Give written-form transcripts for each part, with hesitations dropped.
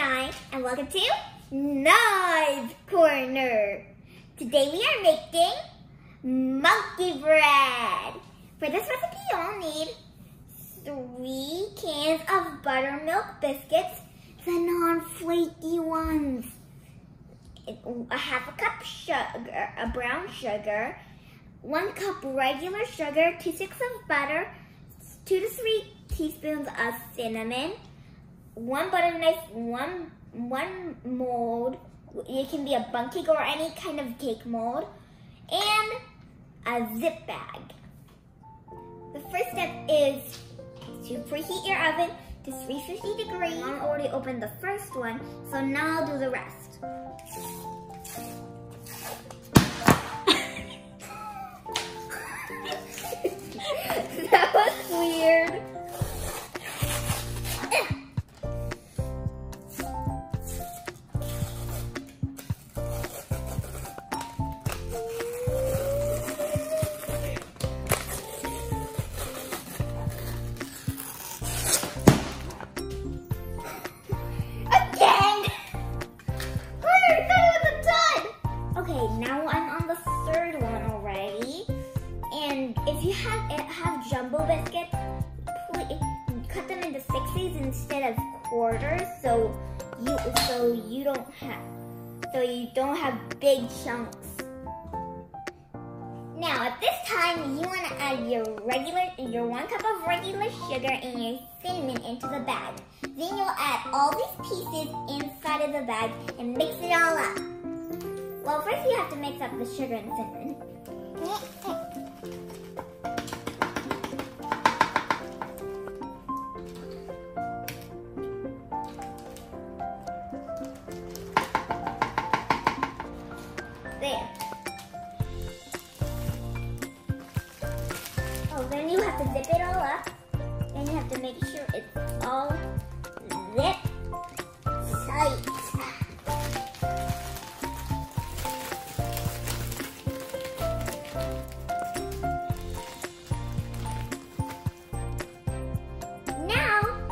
Nay, and welcome to Nye's Corner. Today we are making monkey bread. For this recipe, you'll need 3 cans of buttermilk biscuits, the non-flaky ones, a half a cup sugar, a brown sugar, 1 cup regular sugar, 2 sticks of butter, 2 to 3 teaspoons of cinnamon, 1 butter knife, one mold. It can be a bundt cake or any kind of cake mold, and a zip bag. The first step is to preheat your oven to 350 degrees. I already opened the first one, so now I'll do the rest. That was weird. Now I'm on the 3rd one already, and if you have jumbo biscuits, please cut them into 6s instead of quarters, so you don't have big chunks. Now at this time, you want to add your 1 cup of regular sugar and your cinnamon into the bag. Then you'll add all these pieces inside of the bag and mix it all up. Well, first you have to mix up the sugar and cinnamon. There. Oh, then you have to zip it all up. Then you have to make sure it's all zip tight.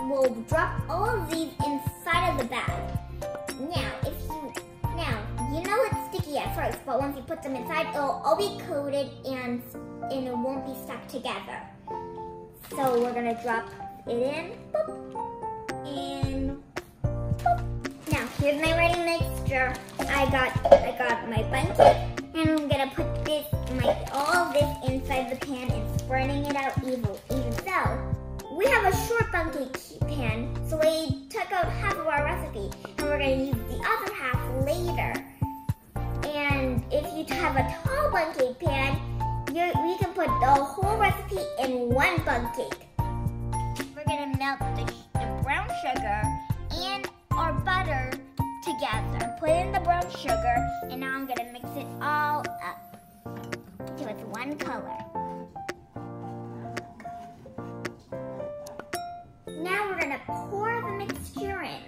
We'll drop all of these inside of the bag. Now, you know it's sticky at first, but once you put them inside, it'll all be coated and it won't be stuck together. So we're gonna drop it in, boop, and boop. Now here's my ready mixture. I got my bundt cake, and I'm gonna put all this inside the pan and spreading it out even so. We have a short bundt cake pan, so we took out half of our recipe, and we're going to use the other half later. And if you have a tall bundt cake pan, we can put the whole recipe in 1 bundt cake. We're going to melt the brown sugar and our butter together. Put in the brown sugar, and now I'm going to mix it all up till it's one color. Now we're gonna pour the mixture in,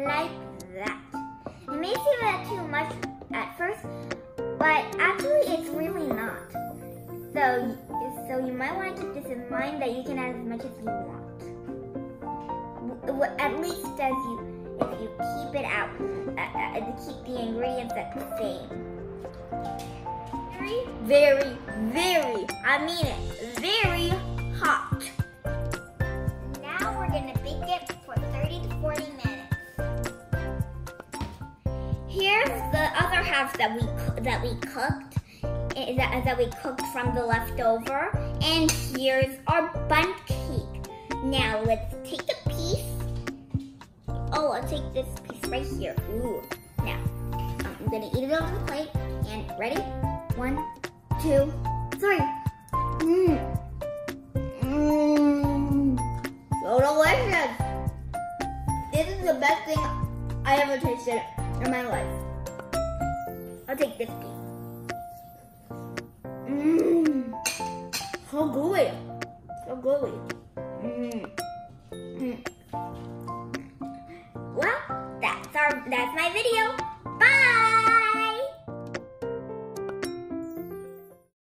like that. It may seem that too much at first, but actually it's really not. So you might want to keep this in mind that you can add as much as you want. At least if you keep it out, keep the ingredients at the same. Very, very, I mean it, very hot. We're gonna bake it for 30 to 40 minutes. Here's the other half that we cooked from the leftover, and here's our bundt cake. Now let's take a piece. Oh, I'll take this piece right here. Ooh. Now I'm gonna eat it on the plate. And ready? 1, 2, 3. So delicious! This is the best thing I ever tasted in my life. I'll take this piece. So gooey. So gooey. Well, that's my video.